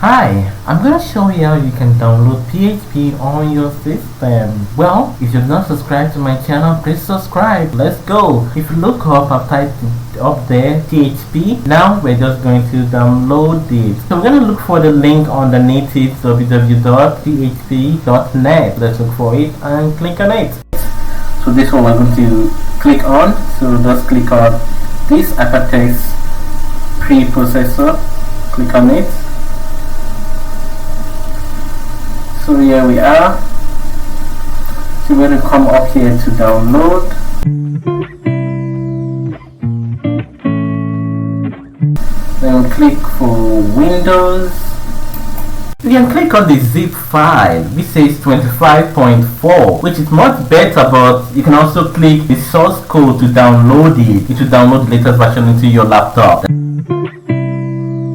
Hi, I'm going to show you how you can download PHP on your system. Well, if you've not subscribed to my channel, please subscribe. Let's go. If you look up, I've typed it up there, PHP. Now we're just going to download it. So we're going to look for the link underneath it, www.php.net. Let's look for it and click on it. So this one we're going to click on. So just click on this hypertext preprocessor. Click on it. So here we are. So we're going to come up here to download. Then click for Windows. You can click on the zip file which says 25.4, which is much better, but you can also click the source code to download it. It will download the latest version into your laptop.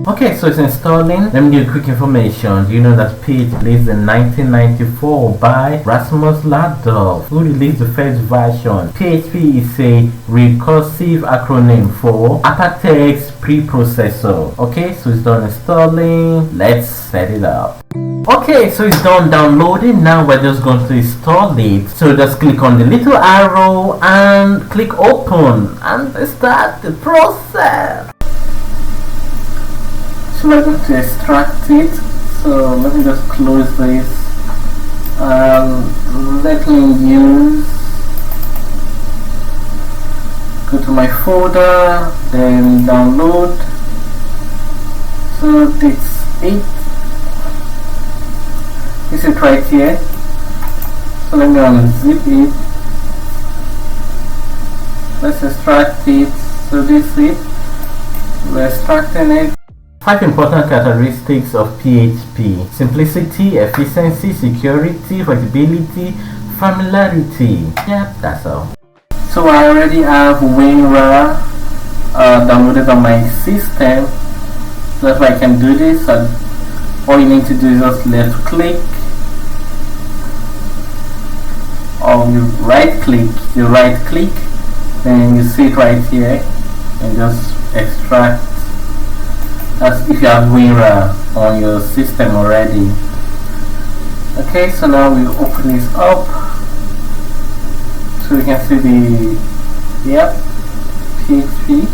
Okay, so it's installing. Let me give you quick information. Do you know that page released in 1994 by Rasmus Lerdorf, who released the first version? PHP is a recursive acronym for hypertext preprocessor. Okay, so it's done installing. Let's set it up. Okay, so it's done downloading. Now we're just going to install it. So just click on the little arrow and click open and start the process. So we're going to extract it. So let me just close this. Let me go to my folder, then download. So this is it right here. So let me unzip it. Let's extract it. So this is it. We're extracting it. 5 important characteristics of PHP: simplicity, efficiency, security, flexibility, familiarity. Yep, that's all. So I already have WinRAR downloaded on my system. So that's why I can do this. All you need to do is just left click, or you right click, then you see it right here and just extract. That's if you have WinRAR on your system already. Okay, so now we open this up. So you can see the PHP.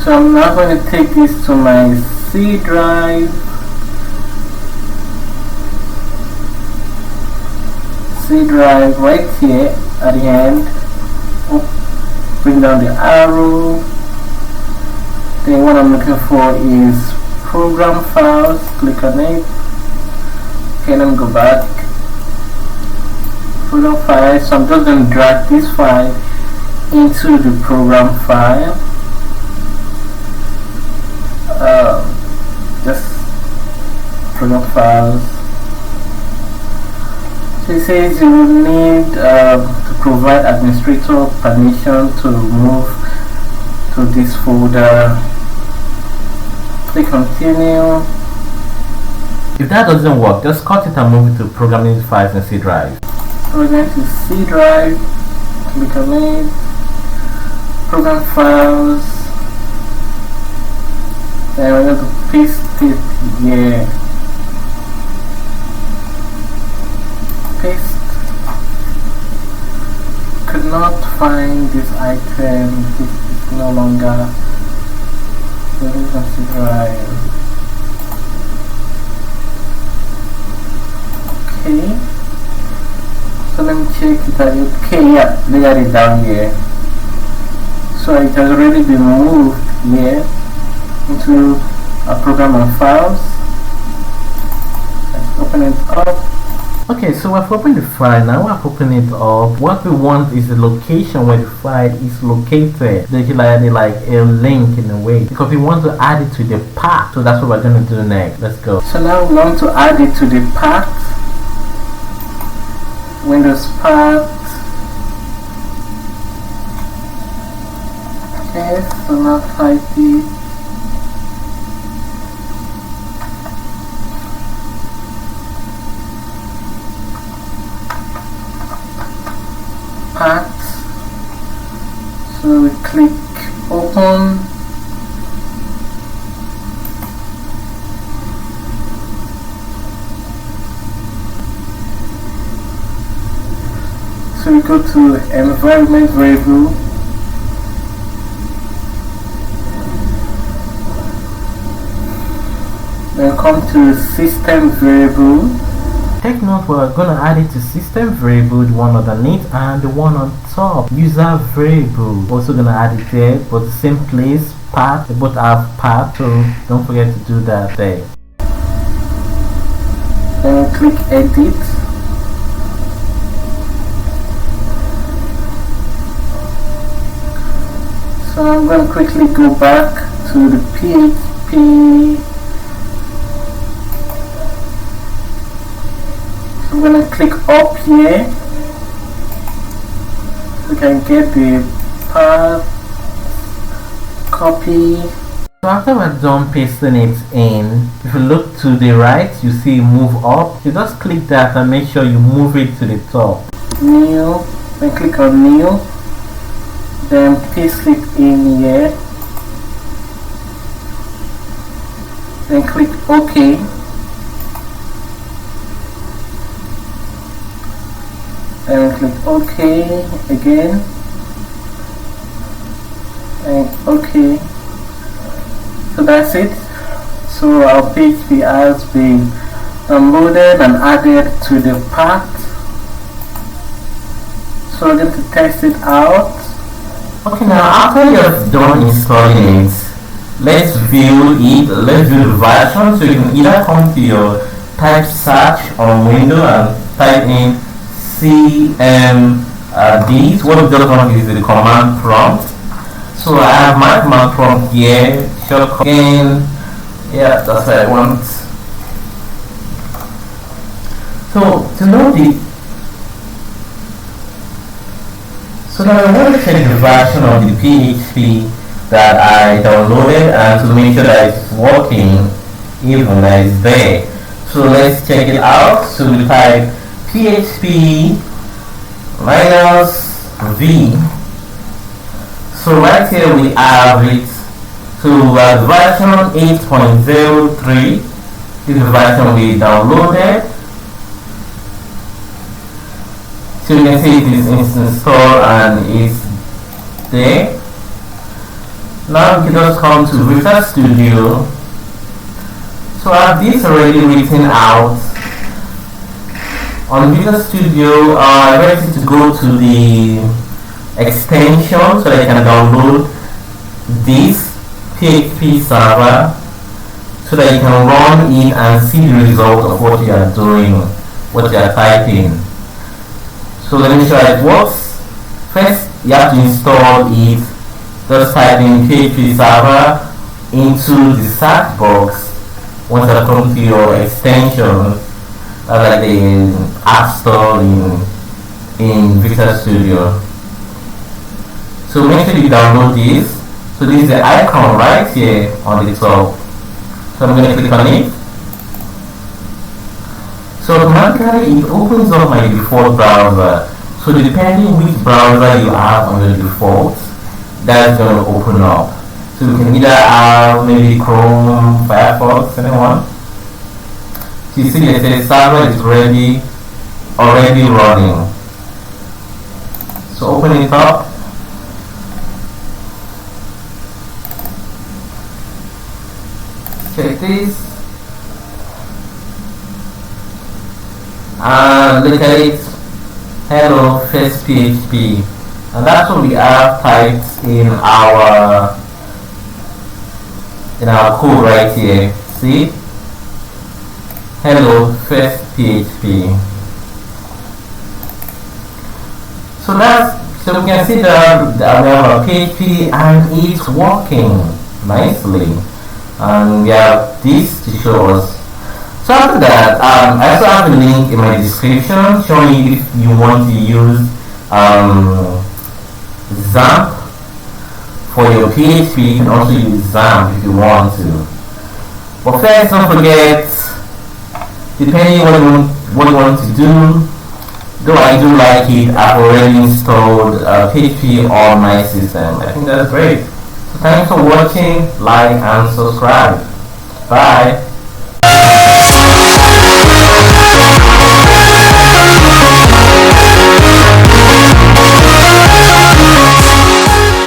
So I'm now going to take this to my C drive. C drive right here at the end. Bring down the arrow. Then what I'm looking for is program files. Click on it. Okay, let me go back. Program files. So I'm just going to drag this file into the program file. Just program files. So it says you will need to provide administrator permission to move to this folder. Click continue. If that doesn't work, just cut it and move it to programming files in C drive. So we're going to C drive, click on it, program files, then we're going to paste it here. Paste. Could not find this item. This is no longer. So this is drive. Okay. So let me check it out. Okay, yeah, they got it down here. So it has already been moved here into a program and files. Let's open it up. Okay, so we've opened the file. Now we've opened it up. What we want is the location where the file is located. Particularly like a link in a way, because we want to add it to the path. So that's what we're going to do next. Let's go. So now we want to add it to the path. Windows path. Okay, so now type it. Path. So we click open. open. So we go to environment variable. Then come to system variable. Take note, we're going to add it to system variable, the one underneath and the one on top. User variable, also going to add it there, but the same place. Path, they both have path, so don't forget to do that there. Then click edit. So I'm going to quickly go back to the PHP. I'm going to click up here. We can get the path, copy. So after we're done pasting it in, if you look to the right, you see move up. You just click that and make sure you move it to the top. New, then click on new, then paste it in here, then click OK. And click OK again, and OK. So that's it. So our PHP has been downloaded and added to the path. So we're going to test it out. Okay, now after you're done installing it, let's view it. Let's view the version. So you can either come to your type search on Windows and type in XAMPP. What we just want is the command prompt. So I have my command prompt here. Shortcut again. Yeah, that's what I want. So to know so now I want to check the version of the PHP that I downloaded and to make sure that it's working even that it's there. So let's check it out. So we type PHP -v. So right here we have it. So version 8.03. This is the version we downloaded. So you can see it is installed and it's there. Now we can just come to Visual Studio. So I have this already written out. On Visual Studio, I ready to go to the extension so I can download this PHP server so that you can run in and see the result of what you are doing, what you are typing. So let me show you it works. First, you have to install it. Just type in PHP server into the search box. Once you come to your extension, like the App Store in Visual Studio. So make sure you download this. So this is the icon right here on the top. So I'm going to click on it. So automatically it opens up my default browser. So depending which browser you have on your default, that's going to open up. So you can either have maybe Chrome, Firefox, anyone. So you see it says server is already running. So open it up. Check this. And look at it. Hello, first PHP. And that's what we have typed in our code right here. See? Hello, first PHP. So we can see that we have a PHP and it's working nicely. And we have this to show us. So after that, I also have a link in my description showing you if you want to use XAMPP for your PHP. You can also use XAMPP if you want to. But first, don't forget, depending on what you want to do, though I do like it, I've already installed PHP on my system. I think that's great. So Thanks for watching, like and subscribe. Bye.